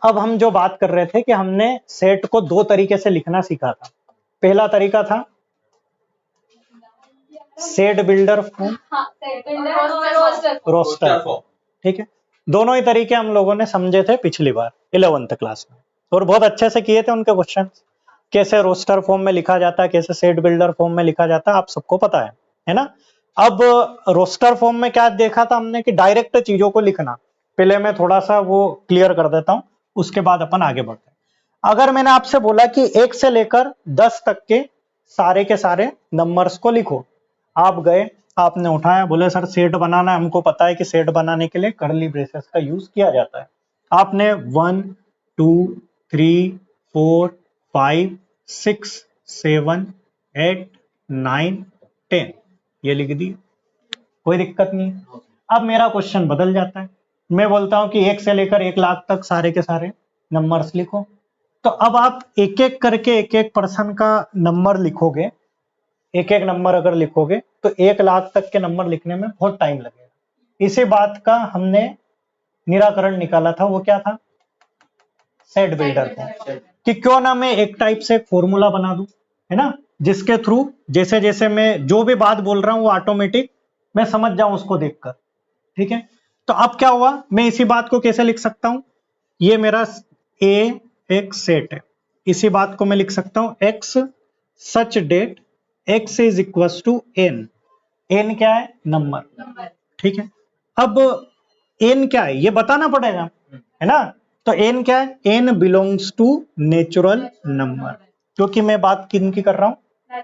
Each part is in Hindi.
अब हम जो बात कर रहे थे कि हमने सेट को दो तरीके से लिखना सीखा था। पहला तरीका था set builder form, roster form, ठीक है। दोनों ही तरीके हम लोगों ने समझे थे पिछली बार 11th क्लास में, और बहुत अच्छे से किए थे उनके क्वेश्चन। कैसे रोस्टर फॉर्म में लिखा जाता है, कैसे सेट बिल्डर फॉर्म में लिखा जाता है, आप सबको पता है ना। अब रोस्टर फॉर्म में क्या देखा था हमने कि डायरेक्ट चीजों को लिखना। पहले मैं थोड़ा सा वो क्लियर कर देता हूं, उसके बाद अपन आगे बढ़ते हैं। अगर मैंने आपसे बोला कि 1 से लेकर 10 तक के सारे नंबर्स को लिखो, आप गए, आपने उठाया, बोले सर सेट बनाना है, हमको पता है कि सेट बनाने के लिए कर्ली ब्रेसेस का यूज किया जाता है। आपने 1 2 3 4 5 6 7 8 9 10 ये लिख दी, कोई दिक्कत नहीं। अब मेरा क्वेश्चन बदल जाता है, मैं बोलता हूं कि 1 से लेकर 1 लाख तक सारे के सारे नंबर्स लिखो। तो अब आप एक एक करके एक एक पर्सन का नंबर लिखोगे, एक एक नंबर अगर लिखोगे तो 1 लाख तक के नंबर लिखने में बहुत टाइम लगेगा। इसी बात का हमने निराकरण निकाला था, वो क्या था, सेट बिल्डर का, कि क्यों ना मैं एक टाइप से एक फॉर्मूला बना दूं, है ना, जिसके थ्रू जैसे जैसे मैं जो भी बात बोल रहा हूं वो ऑटोमेटिक मैं समझ जाऊं उसको देखकर, ठीक है। तो अब क्या हुआ, मैं इसी बात को कैसे लिख सकता हूं, ये मेरा ए एक सेट है, इसी बात को मैं लिख सकता हूं X such that x is equal to n, n क्या है, नंबर, ठीक है। अब n क्या है ये बताना पड़ेगा, है ना। तो n क्या है, n belongs to natural number, क्योंकि मैं बात किन की कर रहा हूं,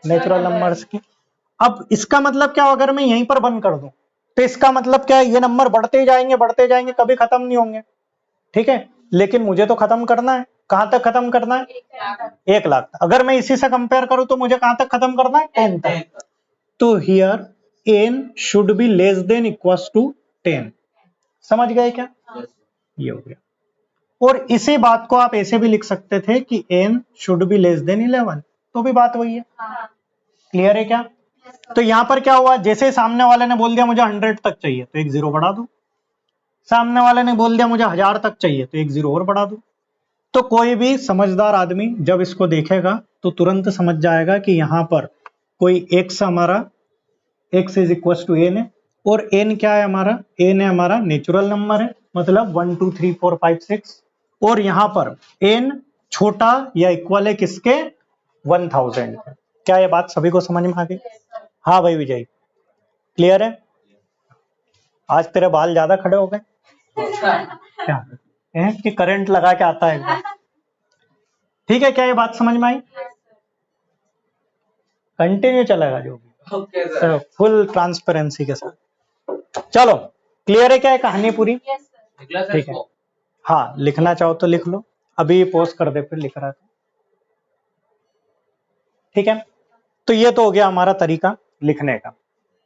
नेचुरल नंबर्स की। अब इसका मतलब क्या, अगर मैं यहीं पर बंद कर दूं तो इसका मतलब क्या है, ये नंबर बढ़ते जाएंगे, कभी खत्म नहीं होंगे, ठीक है। लेकिन मुझे तो खत्म करना है, कहां तक खत्म करना है, 1 लाख। अगर मैं इसी से कंपेयर करूं तो मुझे कहां तक खत्म करना है, 10 तक। तो here n should be less than equals to 10, समझ गए क्या, ये हो गया। और इसी बात को आप ऐसे भी लिख सकते थे कि n should be less then 11, तो भी बात वही है, क्लियर है क्या। तो यहां पर क्या हुआ, जैसे सामने वाले ने बोल दिया मुझे 100 तक चाहिए तो एक जीरो बढ़ा दो, सामने वाले ने बोल दिया मुझे 1000 तक चाहिए तो एक जीरो और बढ़ा दो। तो कोई भी समझदार आदमी जब इसको देखेगा तो तुरंत समझ जाएगा कि यहां पर कोई x हमारा x is equal to N है, और n क्या है हमारा, n है हमारा नेचुरल नंबर है, मतलब 1 2 3 4 5 6, और यहां पर n छोटा या इक्वल है किसके, 1000 के। क्या ये बात सभी को समझ में आ गई, हाँ भाई विजय, क्लियर है। आज तेरे बाल ज्यादा खड़े हो गए क्या है कि करंट लगा के आता है, ठीक है। क्या ये बात समझ में आई, कंटिन्यू चलेगा जो भी, फुल ट्रांसपेरेंसी के साथ। चलो क्लियर है क्या है कहानी पूरी, ठीक है। हाँ लिखना चाहो तो लिख लो, अभी पोस्ट कर दे फिर लिख रहा था, ठीक है। तो ये तो हो गया हमारा तरीका लिखने का,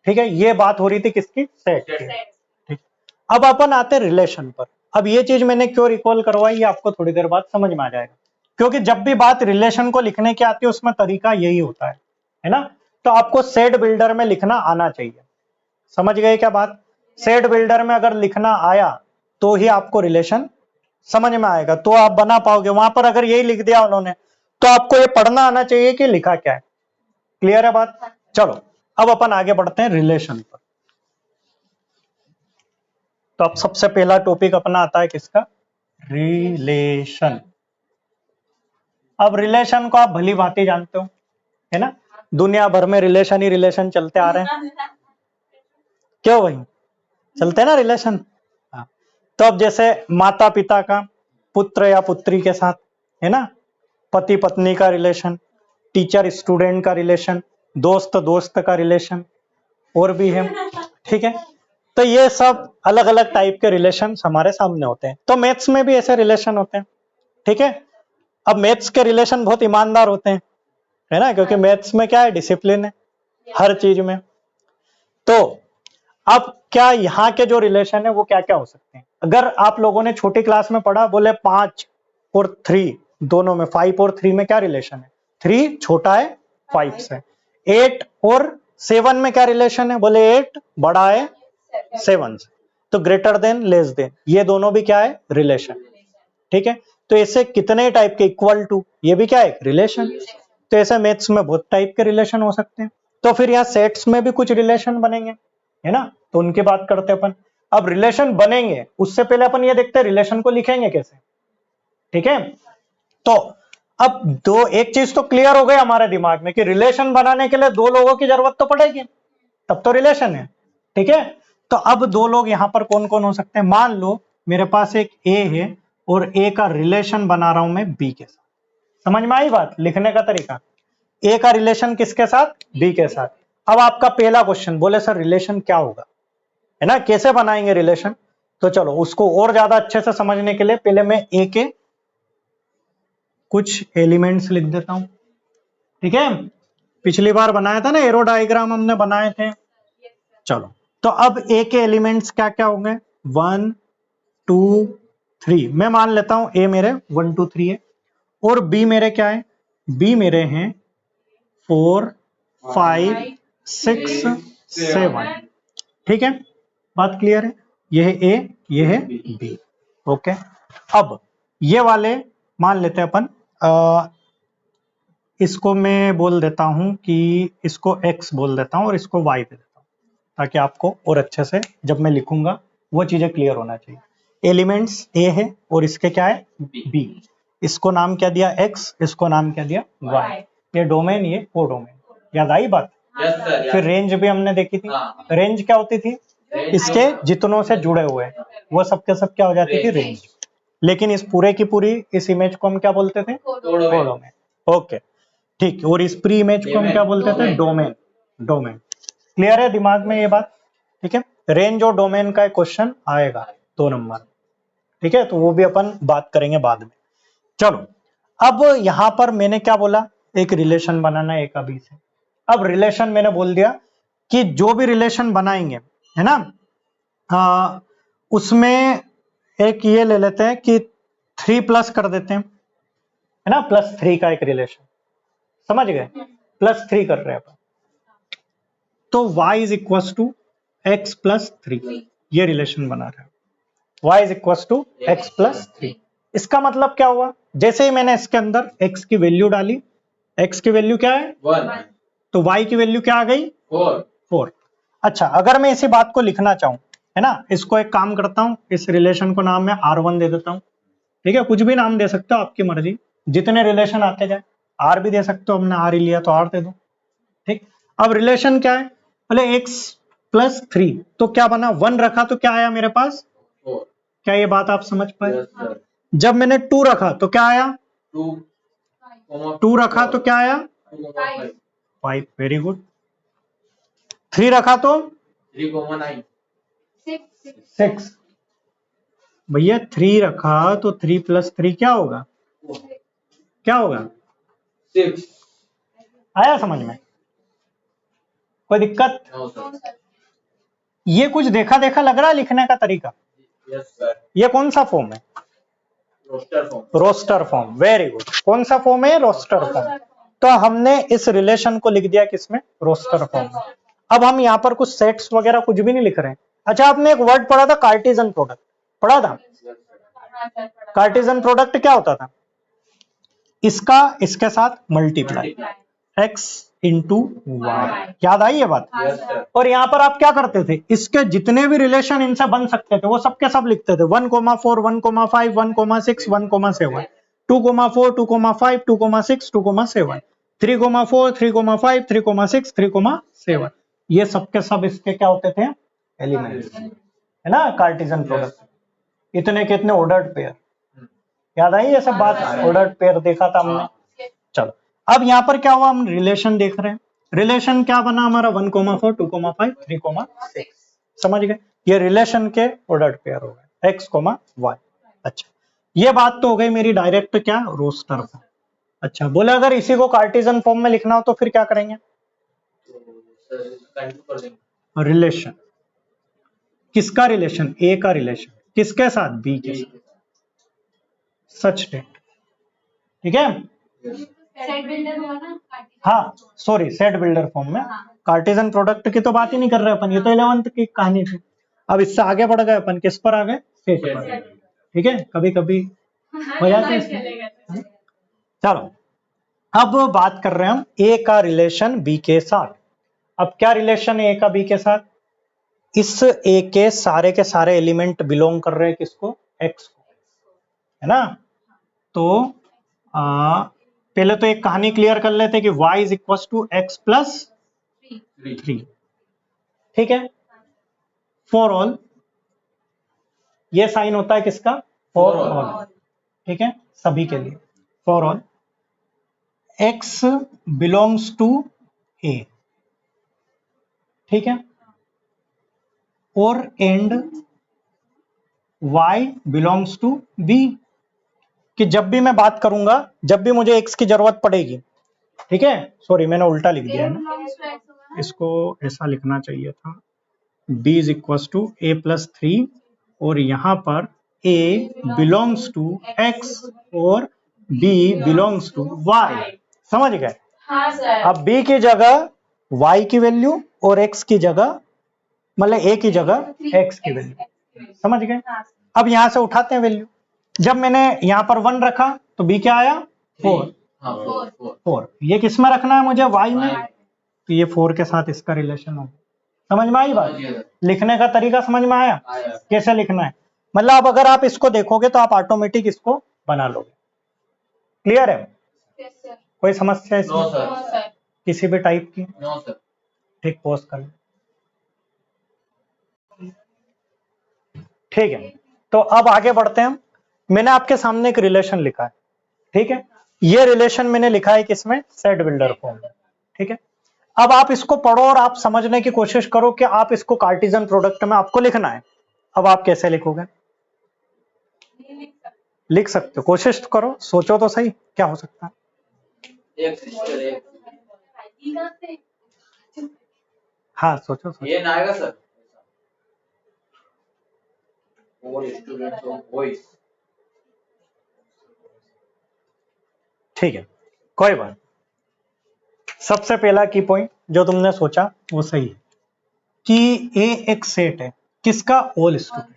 ठीक है। ये बात हो रही थी किसकी, सेट की, ठीक। अब अपन आते रिलेशन पर। अब ये चीज मैंने क्यों रिकॉल करवाई ये आपको थोड़ी देर बाद समझ में आ जाएगा, क्योंकि जब भी बात रिलेशन को लिखने की आती है उसमें तरीका यही होता है ना। तो आपको सेट बिल्डर में लिखना आना चाहिए, समझ गए क्या बात। सेट बिल्डर में अगर लिखना आया तो ही आपको रिलेशन समझ में आएगा, तो आप बना पाओगे। वहां पर अगर यही लिख दिया उन्होंने तो आपको ये पढ़ना आना चाहिए कि लिखा क्या है, क्लियर है बात। चलो अब अपन आगे बढ़ते हैं रिलेशन पर। तो अब सबसे पहला टॉपिक अपना आता है किसका, रिलेशन। अब रिलेशन को आप भली भांति जानते हो, है ना, दुनिया भर में रिलेशन ही रिलेशन चलते आ रहे हैं, क्यों भाई, चलते हैं ना रिलेशन। हाँ। तो अब जैसे माता पिता का पुत्र या पुत्री के साथ, है ना, पति पत्नी का रिलेशन, टीचर स्टूडेंट का रिलेशन, दोस्त दोस्त का रिलेशन, और भी है, ठीक है। तो ये सब अलग अलग टाइप के रिलेशन हमारे सामने होते हैं। तो मैथ्स में भी ऐसे रिलेशन होते हैं, ठीक है। अब मैथ्स के रिलेशन बहुत ईमानदार होते हैं, है ना, क्योंकि मैथ्स में क्या है, डिसिप्लिन है हर चीज में। तो अब क्या यहाँ के जो रिलेशन है वो क्या क्या हो सकते हैं। अगर आप लोगों ने छोटी क्लास में पढ़ा, बोले 5 और 3 दोनों में, 5 और 3 में क्या रिलेशन है, 3 छोटा है 5 से। 8 और 7 में क्या रिलेशन है, बोले 8 बड़ा है 7 से। तो ग्रेटर देन लेस देन, ये दोनों भी क्या है, रिलेशन, ठीक है। तो ऐसे कितने टाइप के इक्वल टू, ये भी क्या है रिलेशन। तो ऐसे मैथ्स में बहुत टाइप के रिलेशन हो सकते हैं। तो फिर यहाँ सेट्स में भी कुछ रिलेशन बनेंगे, है ना, तो उनकी बात करते हैं अपन। अब रिलेशन बनेंगे उससे पहले अपन ये देखते हैं रिलेशन को लिखेंगे कैसे, ठीक है। तो अब एक चीज तो क्लियर हो गई हमारे दिमाग में कि रिलेशन बनाने के लिए दो लोगों की जरूरत तो पड़ेगी, तब तो रिलेशन है, ठीक है। तो अब दो लोग यहां पर कौन कौन हो सकते हैं, मान लो मेरे पास एक ए है और ए का रिलेशन बना रहा हूं मैं बी के साथ। समझ में आई बात, लिखने का तरीका। ए का रिलेशन किसके साथ, बी के साथ। अब आपका पहला क्वेश्चन, बोले सर रिलेशन क्या होगा, है ना, कैसे बनाएंगे रिलेशन। तो चलो उसको और ज्यादा अच्छे से समझने के लिए पहले मैं ए के कुछ एलिमेंट्स लिख देता हूं, ठीक है। पिछली बार बनाया था ना एरो डायग्राम हमने बनाए थे। चलो तो अब ए के एलिमेंट्स क्या क्या होंगे, 1 2 3। मैं मान लेता हूं ए मेरे 1 2 3 है, और बी मेरे क्या है, बी मेरे हैं 4 5 6 7, ठीक है। बात क्लियर है, ये है ए, ये है बी, ओके। अब ये वाले मान लेते हैं अपन, इसको मैं बोल देता हूं कि इसको x बोल देता हूं और इसको y दे देता हूं, ताकि आपको और अच्छे से जब मैं लिखूंगा वो चीजें क्लियर होना चाहिए। एलिमेंट्स a है और इसके क्या है b, इसको नाम क्या दिया x, इसको नाम क्या दिया y। ये डोमेन, ये को डोमेन, याद आई बात। फिर रेंज भी हमने देखी थी, रेंज क्या होती थी, इसके जितनों से जुड़े हुए वो सबके सब क्या हो जाती थी रेंज। लेकिन इस पूरे की पूरी इस इमेज को हम क्या बोलते थे, को डोमेन, ओके ठीक। और इस प्री इमेज को हम क्या बोलते थे, डोमेन, डोमेन। क्लियर है दिमाग में ये बात, ठीक है। रेंज और डोमेन का एक क्वेश्चन आएगा 2 नंबर, ठीक है, तो वो भी अपन बात करेंगे बाद में। चलो अब यहां पर मैंने क्या बोला, एक रिलेशन बनाना है ए का बी से। अब रिलेशन मैंने बोल दिया कि जो भी रिलेशन बनाएंगे, है ना, उसमें एक ये ले लेते हैं कि 3 प्लस कर देते हैं, है ना, +3 का एक रिलेशन, समझ गए, +3 कर रहे हैं अपन। तो y is equal to x plus 3, ये रिलेशन बना रहे हैं, y is equal to x plus 3। इसका मतलब क्या हुआ, जैसे ही मैंने इसके अंदर x की वैल्यू डाली, x की वैल्यू क्या है 1, तो y की वैल्यू क्या आ गई 4। अच्छा अगर मैं इसी बात को लिखना चाहूं, है ना, इसको एक काम करता हूं, इस रिलेशन को नाम मैं R1 दे देता हूं, ठीक है। कुछ भी नाम दे सकते हो, आपकी मर्जी, जितने रिलेशन आते जाए। R भी दे सकते हो, हमने R ही लिया तो R दे दो, ठीक। अब रिलेशन क्या है, बोले x प्लस 3, तो क्या बना 1 रखा तो क्या आया मेरे पास 4। क्या ये बात आप समझ पाए। जब मैंने 2 रखा तो क्या आया 2 रखा तो क्या आया 5, वेरी गुड। 3 रखा तो 6, भैया 3 रखा तो 3 प्लस 3 क्या होगा, क्या होगा 6। आया समझ में, कोई दिक्कत। ये कुछ देखा देखा लग रहा है लिखने का तरीका। ये कौन सा फॉर्म है, रोस्टर फॉर्म, वेरी गुड। कौन सा फॉर्म है, रोस्टर फॉर्म। तो हमने इस रिलेशन को लिख दिया किसमें, रोस्टर फॉर्म में। अब हम यहाँ पर कुछ सेट्स वगैरह कुछ भी नहीं लिख रहे हैं। अच्छा आपने एक वर्ड पढ़ा था कार्टेशियन प्रोडक्ट, पढ़ा था। कार्टेशियन प्रोडक्ट क्या होता था, इसका इसके साथ मल्टीप्लाई, x इंटू वाई, याद आई ये बात। और यहाँ पर आप क्या करते थे, इसके जितने भी रिलेशन इनसे बन सकते थे वो सबके सब लिखते थे, 1,4 1,5 1,6 1,7 2,4 2,5 2,6 2,7 3,4 3,5 3,6 3,7, ये सबके सब इसके क्या होते थे एलिमेंट्स, है ना, कार्टेशियन प्रोडक्ट। इतने के इतने ऑर्डर्ड पेयर, याद आई ये सब बात, ऑर्डर्ड पेयर देखा था हमने। चलो अब यहाँ पर क्या हुआ, हम रिलेशन देख रहे हैं। रिलेशन क्या बना हमारा 1,4 2,5 3,6, समझ गए। ये रिलेशन के ऑर्डर्ड पेयर हो गए x, y। अच्छा ये बात तो हो गई मेरी डायरेक्ट क्या, रोस्टर फॉर्म। अच्छा बोले अगर इसी को कार्टेशियन फॉर्म में लिखना हो तो फिर क्या करेंगे, रिलेशन, किसका रिलेशन, ए का रिलेशन किसके साथ, बी के साथ, सच डेट, ठीक है। सेट बिल्डर हुआ ना, हाँ सॉरी, सेट बिल्डर फॉर्म में। कार्टेशियन प्रोडक्ट की तो बात ही नहीं कर रहे अपन, ये तो 11th की कहानी थी। अब इससे आगे बढ़ गए अपन, किस पर आ गए, सेट पर, ठीक है। कभी कभी हो जाती है इसमें। चलो अब बात कर रहे हैं हम ए का रिलेशन बी के साथ। अब क्या रिलेशन है ए का बी के साथ? इस ए के सारे एलिमेंट बिलोंग कर रहे हैं किसको? एक्स को, है ना। तो पहले तो एक कहानी क्लियर कर लेते हैं कि y is equal to X plus 3, ठीक है। फॉर ऑल, ये साइन होता है किसका? फॉर ऑल, ठीक है, सभी के लिए। For all x belongs to a, ठीक है, और and y belongs to b, कि जब भी मैं बात करूंगा, जब भी मुझे x की जरूरत पड़ेगी, ठीक है, सॉरी मैंने उल्टा लिख दिया है ना, इसको ऐसा लिखना चाहिए था, b is equal to a plus 3, और यहां पर a बिलोंग्स टू x और b बिलोंग्स टू y। समझ गए? हाँ सर। अब b की जगह y की वैल्यू और x की जगह, मतलब a की जगह x की वैल्यू। समझ गए? अब यहां से उठाते हैं वैल्यू। जब मैंने यहां पर 1 रखा तो b क्या आया? 4। 4 ये किस में रखना है मुझे? y में। तो ये 4 के साथ इसका रिलेशन होगा। समझ में आई बात? लिखने का तरीका समझ में आया कैसे लिखना है? मतलब अब अगर आप इसको देखोगे तो आप ऑटोमेटिक इसको बना लोगे। क्लियर है? कोई समस्या इसमें किसी भी टाइप की? ठीक, पोस्ट कर लो। ठीक है, तो अब आगे बढ़ते हैं हम। मैंने आपके सामने एक रिलेशन लिखा है, ठीक है। ये रिलेशन मैंने लिखा है किसमें? सेट बिल्डर फॉर्म में, ठीक है। अब आप इसको पढ़ो और आप समझने की कोशिश करो कि आप इसको कार्टेशियन प्रोडक्ट में आपको लिखना है। अब आप कैसे लिखोगे? लिख सकते हो, कोशिश तो करो, सोचो तो सही क्या हो सकता है। हाँ सोचो, सोचो। ये ना आएगा sir. All students of boys। ठीक है, कोई बात। सबसे पहला की पॉइंट जो तुमने सोचा वो सही है कि ए एक सेट है किसका? ऑल स्टूडेंट,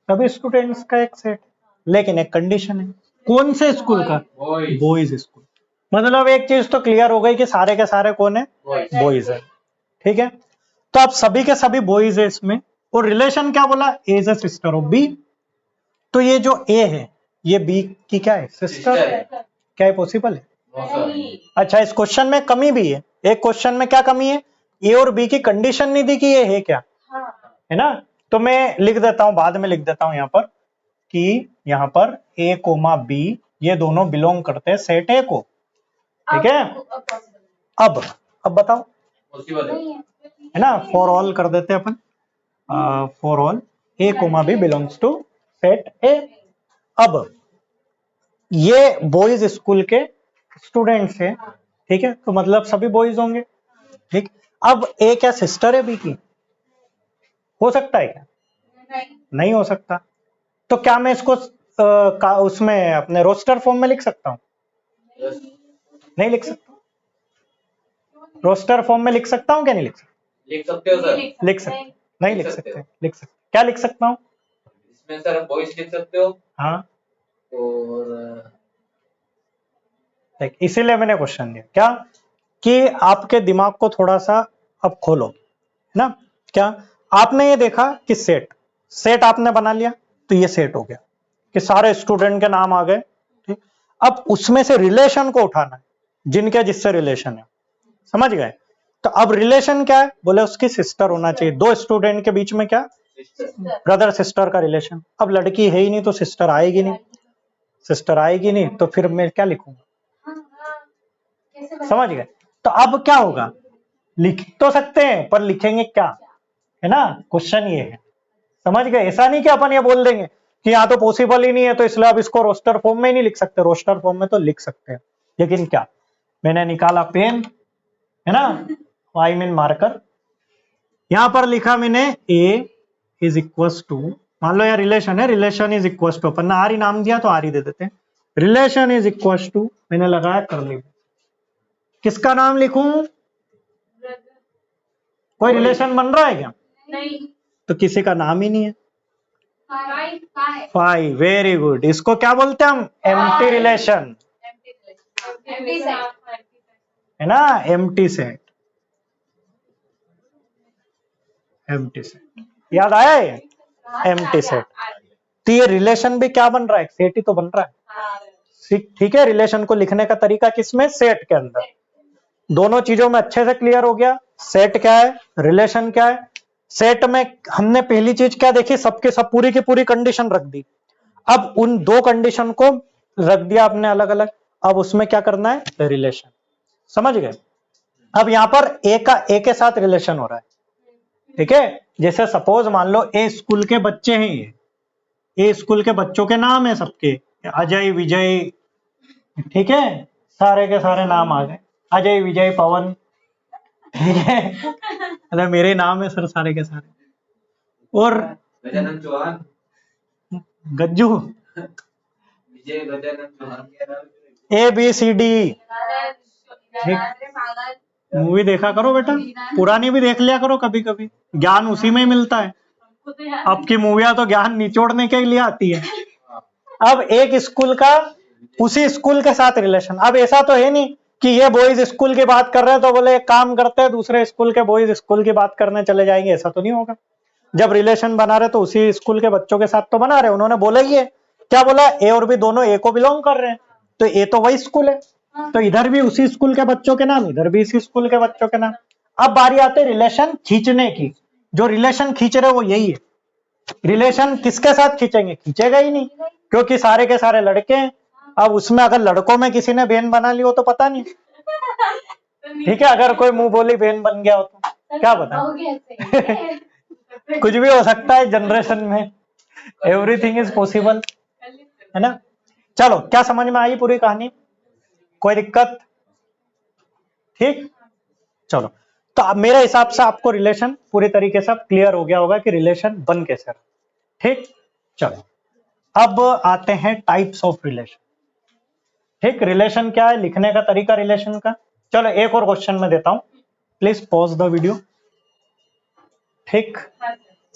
सभी स्टूडेंट्स का एक सेट, लेकिन एक कंडीशन है। कौन से स्कूल का? Boys school. मतलब एक चीज तो क्लियर हो गई कि सारे के सारे कौन है? बॉयज है, ठीक है। तो अब सभी के सभी बॉयज है इसमें, और रिलेशन क्या बोला? A is a sister of B. तो ये जो ए है ये बी की क्या है? सिस्टर है। क्या है? पॉसिबल है? अच्छा, इस क्वेश्चन में कमी भी है। एक क्वेश्चन में क्या कमी है? ए और बी की कंडीशन नहीं दी कि ये है क्या, है ना। तो मैं लिख देता हूं, बाद में लिख देता हूं यहां पर कि यहां पर ए कोमा बी ये दोनों बिलोंग करते हैं सेट ए को, ठीक है। अब बताओ, पॉसिबल है ना। फॉर ऑल कर देते हैं अपन, for all a comma b belongs to set A. अब ये बॉयज स्कूल के स्टूडेंट्स हैं, ठीक है, तो मतलब सभी बॉयज होंगे, ठीक। अब ए क्या सिस्टर है बी की? हो सकता है क्या? नहीं हो सकता। तो क्या मैं इसको उसमें अपने रोस्टर फॉर्म में लिख सकता हूं? नहीं लिख सकता। रोस्टर फॉर्म में लिख सकता हूं क्या नहीं लिख सकता? लिख सकते हो सर। लिख सकते नहीं? लिख सकते लिख सकते। क्या लिख सकता हूं इसमें सर बॉयज लिख सकते हो। हाँ, और देख इसीलिए मैंने क्वेश्चन दिया क्या कि आपके दिमाग को थोड़ा सा अब खोलो ना। क्या आपने ये देखा कि सेट आपने बना लिया, तो ये सेट हो गया कि सारे स्टूडेंट के नाम आ गए, ठीक। अब उसमें से रिलेशन को उठाना है जिनके जिससे रिलेशन है, समझ गए। तो अब रिलेशन क्या है? बोले उसकी सिस्टर होना चाहिए। दो स्टूडेंट के बीच में क्या? ब्रदर सिस्टर का रिलेशन। अब लड़की है ही नहीं तो सिस्टर आएगी नहीं, सिस्टर आएगी नहीं तो फिर मैं क्या लिखूंगा? समझ गए। तो अब क्या होगा? लिख तो सकते हैं पर लिखेंगे क्या, है ना। क्वेश्चन ये है, समझ गए। ऐसा नहीं कि अपन ये बोल देंगे कि यहाँ तो पॉसिबल ही नहीं है तो इसलिए अब इसको रोस्टर फॉर्म में ही नहीं लिख सकते। रोस्टर फॉर्म में तो लिख सकते हैं, लेकिन क्या, मैंने निकाला पेन, है ना, आई मीन मार्कर, यहां पर लिखा मैंने ए इज इक्वल टू, मान लो यार रिलेशन है, रिलेशन इज इक्वल टू, अपन ने आर ही नाम दिया तो आर ही दे देते हैं। रिलेशन इज इक्वल टू, मैंने लगाया करली, किसका नाम लिखूं? कोई रिलेशन बन रहा है क्या? नहीं। तो किसी का नाम ही नहीं है, 5, वेरी गुड। इसको क्या बोलते हैं हम? एम्प्टी रिलेशन, है ना, एम्प्टी सेट। एम्प्टी सेट याद आया ये? Empty set. तो ये रिलेशन भी क्या बन रहा है? सेट ही तो बन रहा है। ठीक है, रिलेशन को लिखने का तरीका किसमें? सेट के अंदर। दोनों चीजों में अच्छे से क्लियर हो गया। सेट क्या है, रिलेशन क्या है। सेट में हमने पहली चीज क्या देखी? सबके सब पूरी की पूरी कंडीशन रख दी। अब उन दो कंडीशन को रख दिया आपने अलग अलग, अब उसमें क्या करना है? रिलेशन। समझ गए? अब यहां पर ए के साथ रिलेशन हो रहा है, ठीक है। जैसे सपोज मान लो ए स्कूल के बच्चे हैं, ये ए स्कूल के बच्चों के नाम है सबके, अजय विजय, ठीक है, सारे के सारे नाम आ गए, अजय विजय पवन, ठीक है। मतलब मेरे नाम है सर सारे के सारे। और गजानन चौहान, गज्जू, विजय गजानन चौहान के नाम ABCD। मूवी देखा करो बेटा, पुरानी भी देख लिया करो कभी कभी, ज्ञान उसी में ही मिलता है। अब की मूवियां तो ज्ञान निचोड़ने के लिए आती है। अब एक स्कूल का उसी स्कूल के साथ रिलेशन। अब ऐसा तो है नहीं कि ये बॉयज स्कूल की बात कर रहे हैं तो बोले एक काम करते हैं दूसरे स्कूल के बॉयज स्कूल की बात करने चले जाएंगे, ऐसा तो नहीं होगा। जब रिलेशन बना रहे तो उसी स्कूल के बच्चों के साथ तो बना रहे। उन्होंने बोला ही है, क्या बोला? ए और बी दोनों ए को बिलोंग कर रहे हैं, तो ए तो वही स्कूल है, तो इधर भी उसी स्कूल के बच्चों के नाम, इधर भी इसी स्कूल के बच्चों के नाम। अब बारी आती है रिलेशन खींचने की। जो रिलेशन खींच रहे वो यही है। रिलेशन किसके साथ खींचेंगे? खींचेगा ही नहीं, क्योंकि सारे के सारे लड़के हैं। अब उसमें अगर लड़कों में किसी ने बहन बना ली हो तो पता नहीं, ठीक है। अगर कोई मुंह बोली बहन बन गया हो तो क्या पता। कुछ भी हो सकता है जनरेशन में, एवरीथिंग इज पॉसिबल, है ना। चलो, क्या समझ में आई पूरी कहानी? कोई दिक्कत? ठीक, चलो। तो अब मेरे हिसाब से आपको रिलेशन पूरी तरीके से क्लियर हो गया होगा कि रिलेशन बन कैसे रहा। ठीक, चलो अब आते हैं टाइप्स ऑफ रिलेशन। ठीक, रिलेशन क्या है, लिखने का तरीका रिलेशन का। चलो एक और क्वेश्चन में देता हूं, प्लीज पॉज द वीडियो। ठीक,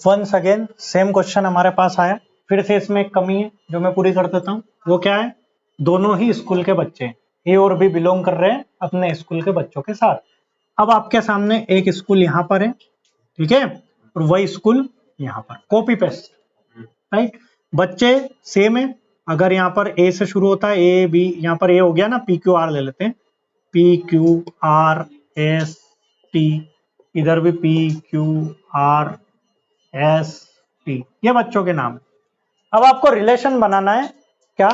वंस अगेन सेम क्वेश्चन हमारे पास आया, फिर से इसमें एक कमी है जो मैं पूरी कर देता हूं। वो क्या है? दोनों ही स्कूल के बच्चे हैं, ए और बी बिलोंग कर रहे हैं अपने स्कूल के बच्चों के साथ। अब आपके सामने एक स्कूल यहां पर है, ठीक है, और वही स्कूल यहां पर, कॉपी पेस्ट, राइट। बच्चे सेम है। अगर यहाँ पर ए से शुरू होता है, ए बी, यहाँ पर ए हो गया ना, PQR ले लेते हैं, PQRST, इधर भी PQRST, ये बच्चों के नाम है। अब आपको रिलेशन बनाना है क्या?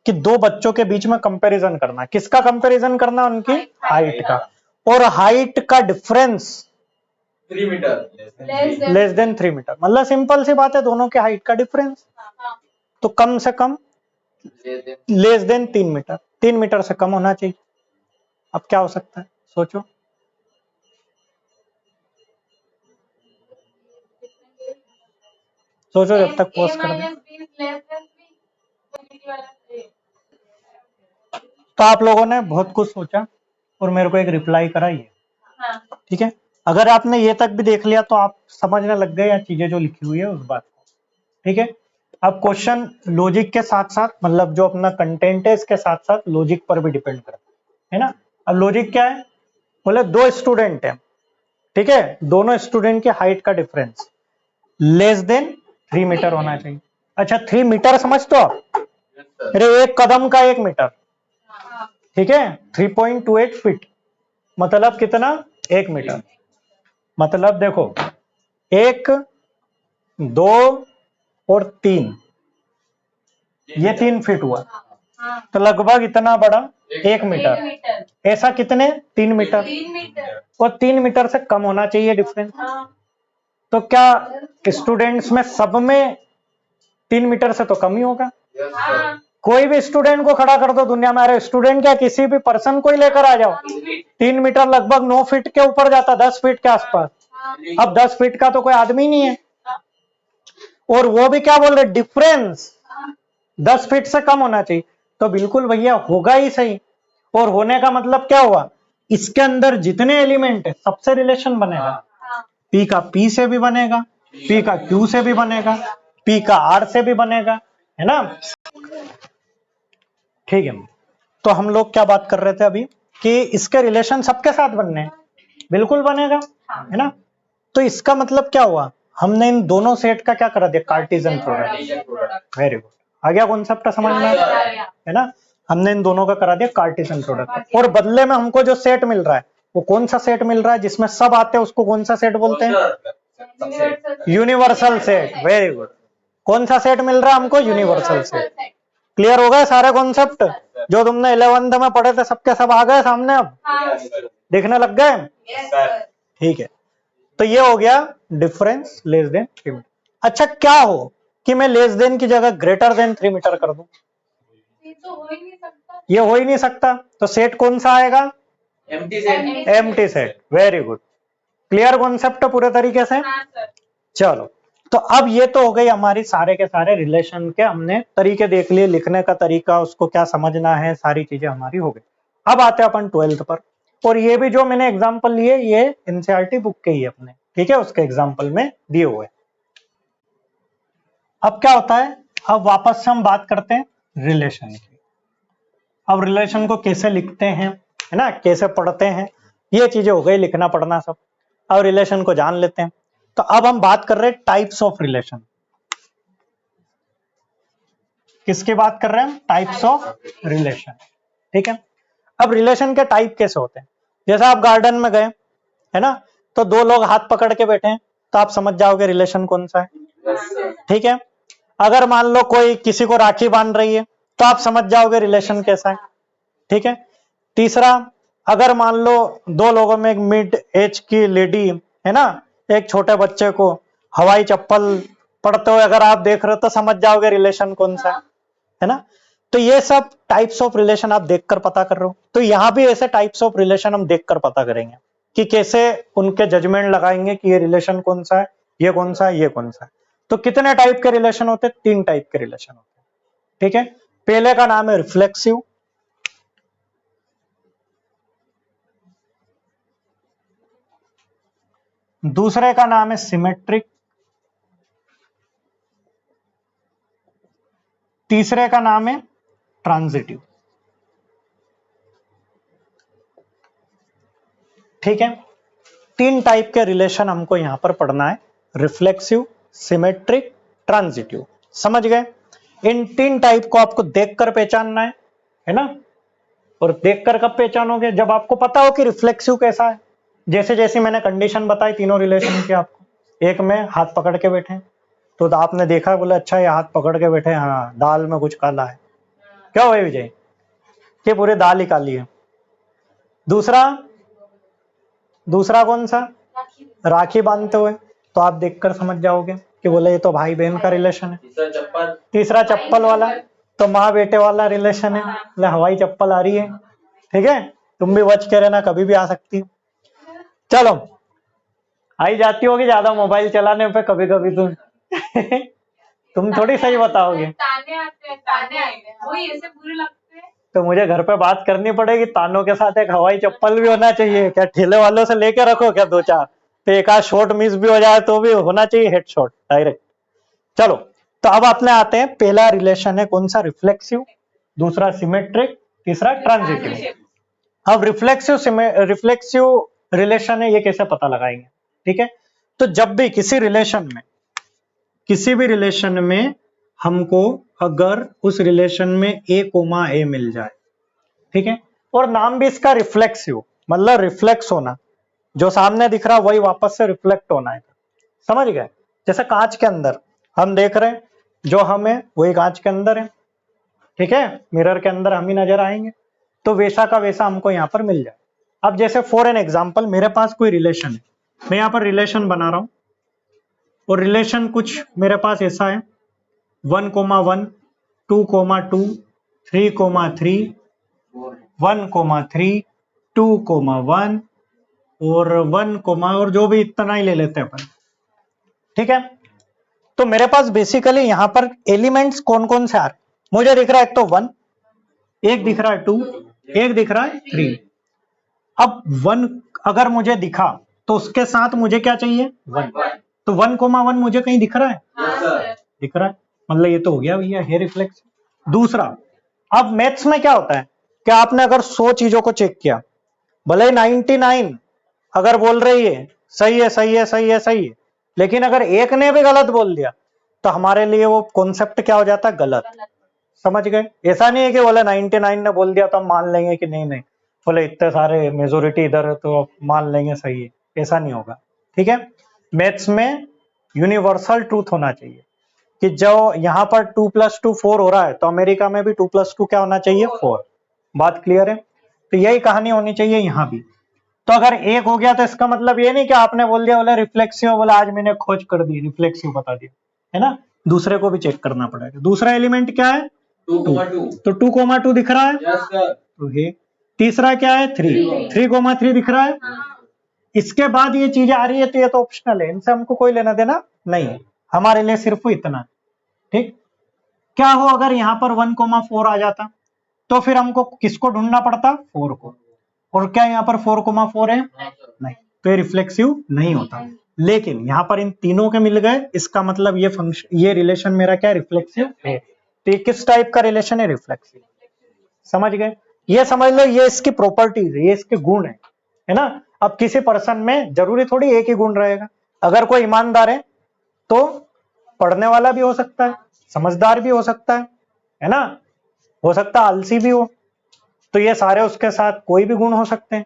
कि दो बच्चों के बीच में कंपैरिजन करना है। किसका कंपैरिजन करना? उनकी हाइट का। और हाइट का difference 3 metre less than 3 metre. मतलब सिंपल सी बात है, दोनों के हाइट का डिफरेंस तो कम से कम लेस देन 3 मीटर, 3 मीटर से कम होना चाहिए। अब क्या हो सकता है, सोचो। सोचो जब तक पॉज कर दे। तो आप लोगों ने बहुत कुछ सोचा और मेरे को एक रिप्लाई करा ये, ठीक है। अगर आपने ये तक भी देख लिया तो आप समझने लग गए या चीजें जो लिखी हुई है उस बात को, ठीक है। अब क्वेश्चन लॉजिक के साथ साथ, मतलब जो अपना कंटेंट है इसके साथ साथ लॉजिक पर भी डिपेंड करता है ना। अब लॉजिक क्या है? बोले दो स्टूडेंट है, ठीक है, दोनों स्टूडेंट के हाइट का डिफरेंस लेस देन 3 मीटर होना चाहिए। अच्छा, 3 मीटर समझते हो आप? अरे एक कदम का 1 मीटर, ठीक है, 3.28 फीट, मतलब कितना? 1 मीटर। मतलब देखो 1, 2 और 3, ये 3 फीट हुआ, तो लगभग इतना बड़ा 1 मीटर। ऐसा कितने? 3 मीटर। और 3 मीटर से कम होना चाहिए डिफरेंस। तो क्या स्टूडेंट्स में सब में 3 मीटर से तो कम ही होगा। कोई भी स्टूडेंट को खड़ा कर दो दुनिया में, अरे स्टूडेंट क्या, किसी भी पर्सन को ही लेकर आ जाओ, 3 मीटर लगभग 9 फीट के ऊपर जाता, 10 फीट के आसपास। अब 10 फीट का तो कोई आदमी नहीं है, और वो भी क्या बोल रहे, डिफरेंस 10 फीट से कम होना चाहिए। तो बिल्कुल भैया होगा ही सही। और होने का मतलब क्या हुआ? इसके अंदर जितने एलिमेंट है सबसे रिलेशन बनेगा। P का P से भी बनेगा, P का Q से भी बनेगा, P का R से भी बनेगा, है ना। ठीक है, तो हम लोग क्या बात कर रहे थे अभी कि इसके रिलेशन सबके साथ बनने हैं, बिल्कुल बनेगा, है ना। तो इसका मतलब क्या हुआ, हमने इन दोनों सेट का क्या करा दिया, कार्टेशियन प्रोडक्ट। वेरी गुड, आ गया कॉन्सेप्ट समझ में, है ना। हमने इन दोनों का करा दिया कार्टेशियन प्रोडक्ट, और बदले में हमको जो सेट मिल रहा है वो कौन सा सेट मिल रहा है, जिसमें सब आते हैं उसको कौन सा सेट बोलते हैं, यूनिवर्सल सेट। वेरी गुड, कौन सा सेट मिल रहा है हमको, यूनिवर्सल सेट। क्लियर हो गए सारे कॉन्सेप्ट जो तुमने 11th में पढ़े थे, सबके सब आ गए सामने, अब देखने लग गए। ठीक है, तो ये हो गया डिफरेंस लेस देन 3 मीटर। अच्छा, क्या हो कि मैं लेस देन की जगह ग्रेटर देन 3 मीटर कर दूं, तो हो ही नहीं सकता। ये हो ही नहीं सकता, तो सेट कौन सा आएगा, empty set. Empty set. Very good, clear concept पूरे तरीके से। हाँ सर। चलो, तो अब ये तो हो गई हमारी सारे के सारे रिलेशन के हमने तरीके देख लिए, लिखने का तरीका, उसको क्या समझना है, सारी चीजें हमारी हो गई। अब आते हैं अपन 12th पर, और ये भी जो मैंने एग्जांपल लिए ये एनसीईआरटी बुक के ही अपने, ठीक है, उसके एग्जांपल में दिए हुए। अब क्या होता है, अब वापस से हम बात करते हैं रिलेशन की। अब रिलेशन को कैसे लिखते हैं, है ना, कैसे पढ़ते हैं, ये चीजें हो गई, लिखना पढ़ना सब। अब रिलेशन को जान लेते हैं। तो अब हम बात कर रहे हैं टाइप्स ऑफ रिलेशन। किसकी बात कर रहे हैं, टाइप्स ऑफ रिलेशन। ठीक है, अब रिलेशन के टाइप कैसे होते हैं, जैसे आप गार्डन में गए, है ना, तो दो लोग हाथ पकड़ के बैठे हैं, तो आप समझ जाओगे रिलेशन कौन सा है। ठीक है, अगर मान लो कोई किसी को राखी बांध रही है, तो आप समझ जाओगे रिलेशन कैसा है। ठीक है, तीसरा, अगर मान लो दो लोगों में एक मिड एज की लेडी, है ना, एक छोटे बच्चे को हवाई चप्पल पढ़ते हुए अगर आप देख रहे हो, तो समझ जाओगे रिलेशन कौन सा है ना। तो ये सब टाइप्स ऑफ रिलेशन आप देखकर पता कर रहे हो, तो यहां भी ऐसे टाइप्स ऑफ रिलेशन हम देखकर पता करेंगे कि कैसे उनके जजमेंट लगाएंगे कि ये रिलेशन कौन सा है, ये कौन सा है, ये कौन सा है। तो कितने टाइप के रिलेशन होते हैं, 3 टाइप के रिलेशन होते हैं। ठीक है, पहले का नाम है रिफ्लेक्सिव, दूसरे का नाम है सिमेट्रिक, तीसरे का नाम है ट्रांजिटिव। ठीक है, 3 टाइप के रिलेशन हमको यहां पर पढ़ना है, रिफ्लेक्सिव, सिमेट्रिक, ट्रांजिटिव। समझ गए, इन 3 टाइप को आपको देखकर पहचानना है ना। और देखकर कब पहचानोगे, जब आपको पता हो कि रिफ्लेक्सिव कैसा है। जैसे जैसे मैंने कंडीशन बताई तीनों रिलेशन की आपको, एक में हाथ पकड़ के बैठे, तो आपने देखा, बोले अच्छा ये हाथ पकड़ के बैठे, हाँ दाल में कुछ काला है, क्या हुआ विजय, कि पूरी दाल ही काली है। दूसरा कौन सा, राखी बांधते हुए, तो आप देखकर समझ जाओगे कि बोले ये तो भाई बहन का रिलेशन है। तीसरा चप्पल वाला, तो माँ बेटे वाला रिलेशन है, बोले हवाई चप्पल आ रही है, ठीक है, तुम भी बच के रहना, कभी भी आ सकती है। चलो, आई जाती होगी ज्यादा मोबाइल चलाने पे कभी कभी तुम थोड़ी सही बताओगे, ताने आते हैं, ताने आते हैं, वही ऐसे बुरे लगते हैं। तो मुझे घर पे बात करनी पड़ेगी, तानों के साथ एक हवाई चप्पल भी होना चाहिए। क्या ठेले वालों से लेके रखो क्या 2-4, तो एक आध शॉट मिस भी हो जाए तो भी होना चाहिए हेड शॉट डायरेक्ट। चलो, तो अब अपने आते हैं, पहला रिलेशन है कौन सा, रिफ्लेक्सिव, दूसरा सिमेट्रिक, तीसरा ट्रांजिटिव। अब रिफ्लेक्सिव रिलेशन है, ये कैसे पता लगाएंगे। ठीक है, तो जब भी किसी भी रिलेशन में हमको अगर उस रिलेशन में ए कोमा ए मिल जाए, ठीक है, और नाम भी इसका रिफ्लेक्सिव, मतलब रिफ्लेक्स होना, जो सामने दिख रहा वही वापस से रिफ्लेक्ट होना है। समझ गए, जैसे कांच के अंदर हम देख रहे हैं, जो हमें वही कांच के अंदर है, ठीक है, मिरर के अंदर हम ही नजर आएंगे, तो वैसा का वैसा हमको यहाँ पर मिल जाए। अब जैसे फॉर एन एग्जाम्पल, मेरे पास कोई रिलेशन है, मैं यहाँ पर रिलेशन बना रहा हूं, और रिलेशन कुछ मेरे पास ऐसा है 1,1, 2,2, 3,3, 1,3, 2,1 और 1, और जो भी इतना ही ले लेते हैं अपन। ठीक है, तो मेरे पास बेसिकली यहां पर एलिमेंट्स कौन कौन से आ रहे, मुझे दिख रहा है एक तो 1, एक दिख रहा है 2, एक दिख रहा है 3। अब 1 अगर मुझे दिखा तो उसके साथ मुझे क्या चाहिए 1, तो 1,1 मुझे कहीं दिख रहा है, दिख रहा है, मतलब ये तो हो गया भैया है रिफ्लेक्स। दूसरा, अब मैथ्स में क्या होता है कि आपने अगर 100 चीजों को चेक किया, भले ही 99 अगर बोल रही है सही है सही है सही है सही है, लेकिन अगर एक ने भी गलत बोल दिया तो हमारे लिए वो कॉन्सेप्ट क्या हो जाता है, गलत। समझ गए? ऐसा नहीं है कि बोले 99 ने बोल दिया तो हम मान लेंगे कि नहीं नहीं, बोले इतने सारे मेजोरिटी इधर है तो मान लेंगे सही है, ऐसा नहीं होगा। ठीक है, मैथ्स में यूनिवर्सल ट्रूथ होना चाहिए कि जो यहाँ पर 2 + 2 4 हो रहा है तो अमेरिका में भी 2 + 2 क्या होना चाहिए, 4। बात क्लियर है? तो यही कहानी होनी चाहिए यहाँ भी। तो अगर एक हो गया तो इसका मतलब ये नहीं कि आपने बोल दिया बोला रिफ्लेक्सिव, बोला आज मैंने खोज कर दी रिफ्लेक्सिव बता दिया, है ना, दूसरे को भी चेक करना पड़ेगा। दूसरा एलिमेंट क्या है, 2,2 तो 2,2 दिख रहा है, यस सर। तो है। तीसरा क्या है, 3,3 दिख रहा है। इसके बाद ये चीजें आ रही है तो ये तो ऑप्शनल है, इनसे हमको कोई लेना देना नहीं है, हमारे लिए सिर्फ इतना। ठीक, क्या हो अगर यहाँ पर 1,4 आ जाता तो फिर हमको किसको ढूंढना पड़ता, 4 को, और क्या यहाँ पर 4,4 है, नहीं, तो ये रिफ्लेक्सिव नहीं होता। लेकिन यहाँ पर इन तीनों के मिल गए, इसका मतलब ये फंक्शन, ये रिलेशन मेरा क्या रिफ्लेक्सिव है। तो ये किस टाइप का रिलेशन है, रिफ्लेक्सिव। समझ गए? ये समझ लो ये इसकी प्रॉपर्टीज है, ये इसके गुण है ना। अब किसी पर्सन में जरूरी थोड़ी एक ही गुण रहेगा, अगर कोई ईमानदार है तो पढ़ने वाला भी हो सकता है, समझदार भी हो सकता है ना, हो सकता है आलसी भी हो, तो ये सारे उसके साथ कोई भी गुण हो सकते हैं।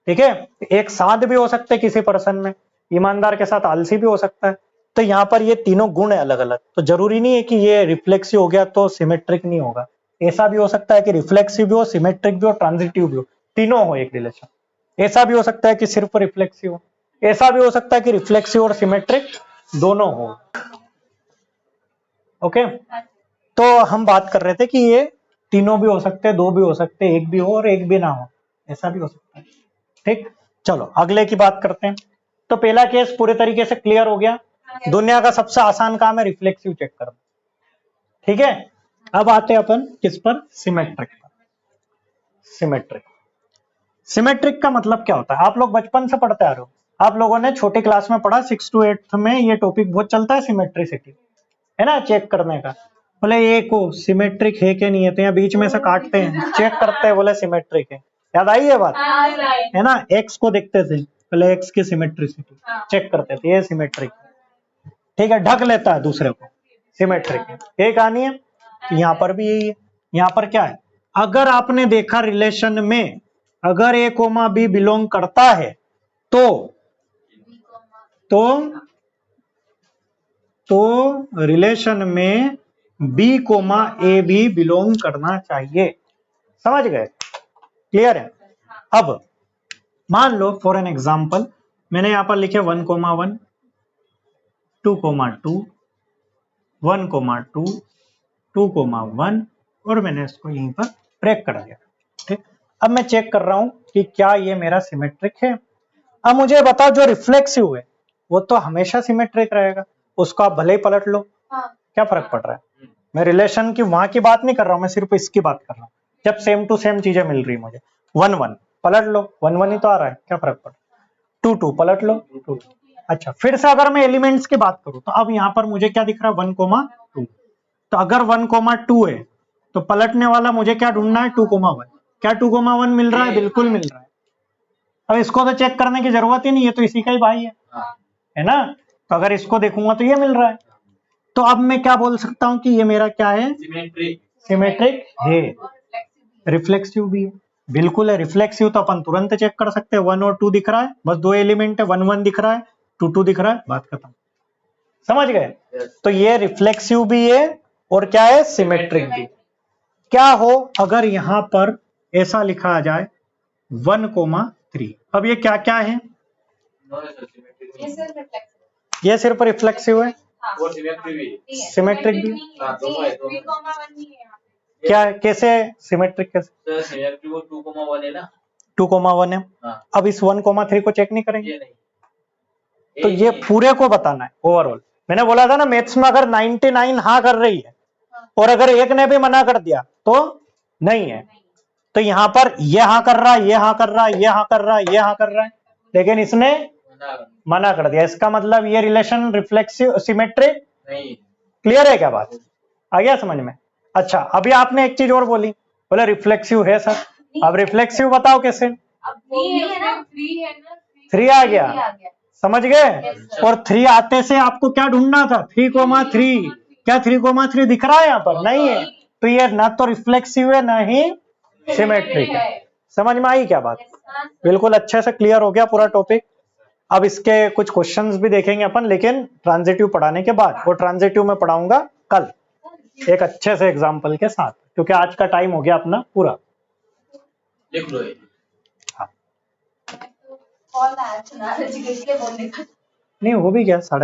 ठीक है, एक साथ भी हो सकते हैं किसी पर्सन में, ईमानदार के साथ आलसी भी हो सकता है। तो यहाँ पर ये तीनों गुण है अलग अलग, तो जरूरी नहीं है कि ये रिफ्लेक्सिव हो गया तो सिमेट्रिक नहीं होगा। ऐसा भी हो सकता है कि रिफ्लेक्सिव भी हो, सिमेट्रिक भी हो, ट्रांजिटिव भी हो, तीनों हो एक रिलेशन। ऐसा भी हो सकता है कि सिर्फ रिफ्लेक्सिव हो, ऐसा भी हो सकता है कि रिफ्लेक्सिव और सिमेट्रिक दोनों हो। ओके, तो हम बात कर रहे थे कि ये तीनों भी हो सकते हैं, दो भी हो सकते हैं, एक भी हो और एक भी ना हो, ऐसा भी हो सकता है। ठीक, चलो अगले की बात करते हैं। तो पहला केस पूरे तरीके से क्लियर हो गया, दुनिया का सबसे आसान काम है रिफ्लेक्सिव चेक करना। ठीक है, अब आते हैं अपन किस पर, सिमेट्रिक पर। सिमेट्रिक, सिमेट्रिक का मतलब क्या होता है, आप लोग बचपन से पढ़ते आ रहे हो, आप लोगों ने छोटी क्लास में पढ़ा, 6 to 8 में ये टॉपिक बहुत चलता है, सिमेट्रिसिटी, है ना, चेक करने का। बोले ये को सिमेट्रिक है कि नहीं है, तो यहाँ बीच में से काटते हैं, चेक करते हैं, बोले सिमेट्रिक है। याद आई है बात, है ना, एक्स को देखते थे पहले, एक्स की सिमेट्रिसिटी चेक करते थे, ये सिमेट्रिक, ठीक है, ढक लेता है दूसरे को, सिमेट्रिक है। ये कहानी है, यहाँ पर भी यही है। यहाँ पर क्या है, अगर आपने देखा रिलेशन में अगर ए कोमा बी बिलोंग करता है तो रिलेशन में बी कोमा ए भी बिलोंग करना चाहिए। समझ गए? क्लियर है? अब मान लो फॉर एन एग्जाम्पल मैंने यहां पर लिखे 1,1 2,2 1,2 2,1 और मैंने इसको यहीं पर ब्रेक कर दिया। ठीक, अब मैं चेक कर रहा हूं कि क्या ये मेरा सिमेट्रिक है। अब मुझे बताओ जो रिफ्लेक्सिव है वो तो हमेशा सिमेट्रिक रहेगा, उसको आप भले ही पलट लो, क्या फर्क पड़ रहा है। मैं रिलेशन की वहां की बात नहीं कर रहा हूं, मैं सिर्फ इसकी बात कर रहा हूं, जब सेम टू सेम चीजें मिल रही मुझे। 1,1 पलट लो, 1,1 ही तो आ रहा है, क्या फर्क पड़ रहा है। 2,2 पलट लो, 2,2। अच्छा, फिर से अगर मैं एलिमेंट्स की बात करूं तो अब यहाँ पर मुझे क्या दिख रहा है, 1,2। तो अगर 1,2 है तो पलटने वाला मुझे क्या ढूंढना है, 2,1। क्या 2,1 मिल रहा है, बिल्कुल मिल रहा है। अब इसको तो चेक करने की जरूरत ही नहीं है, तो इसी का ही भाई है ना। तो अगर इसको देखूंगा तो ये मिल रहा है, तो अब मैं क्या बोल सकता हूं कि ये मेरा क्या है, सिमेट्रिक है। रिफ्लेक्सिव भी है, बिल्कुल है। रिफ्लेक्सिव तो अपन तुरंत चेक कर सकते हैं, 1 और 2 दिख रहा है, बस 2 एलिमेंट है, 1,1 दिख रहा है, 2,2 दिख रहा है, बात खत्म। समझ गए? तो ये रिफ्लेक्सिव भी है और क्या है, सिमेट्रिक भी। क्या हो अगर यहां पर ऐसा लिखा जाए 1,3, अब ये क्या क्या है, ये सिर्फ रिफ्लेक्सिव है, सिमेट्रिक भी। क्या है, कैसे सिमेट्रिक, कैसे 2,1 है। अब इस 1,3 को चेक नहीं करेंगे, तो ये पूरे को बताना है ओवरऑल। मैंने बोला था ना मैथ्स में अगर 99 हाँ कर रही है और अगर एक ने भी मना कर दिया तो नहीं है। तो यहाँ पर ये हाँ कर रहा है, ये हाँ कर रहा है, ये हाँ कर रहा है, ये हाँ कर रहा है, लेकिन इसने मना कर दिया, इसका मतलब ये रिलेशन रिफ्लेक्सिव सिमेट्रिक क्लियर है क्या बात? आ गया समझ में? अच्छा, अभी आपने एक चीज और बोली, बोले रिफ्लेक्सिव है सर। अब रिफ्लेक्सिव बताओ कैसे? अब 3 है ना, 3 है ना, 3 आ गया, समझ गए? और 3 आते से आपको क्या ढूंढना था? 3,3। क्या 3,3 दिख रहा है यहाँ पर? नहीं है। तो ये ना तो रिफ्लेक्सिव है ना ही सिमेट्रिक है। समझ में आई क्या बात? बिल्कुल अच्छे से क्लियर हो गया पूरा टॉपिक। अब इसके कुछ क्वेश्चंस भी देखेंगे अपन, लेकिन ट्रांजिटिव पढ़ाने के बाद। वो ट्रांजिटिव में पढ़ाऊंगा कल एक अच्छे से एग्जाम्पल के साथ, क्योंकि आज का टाइम हो गया अपना पूरा। लिख लो ये। कॉल आया था ना, रजिकेट के बोलने का। नहीं, वो भी क्या 3:30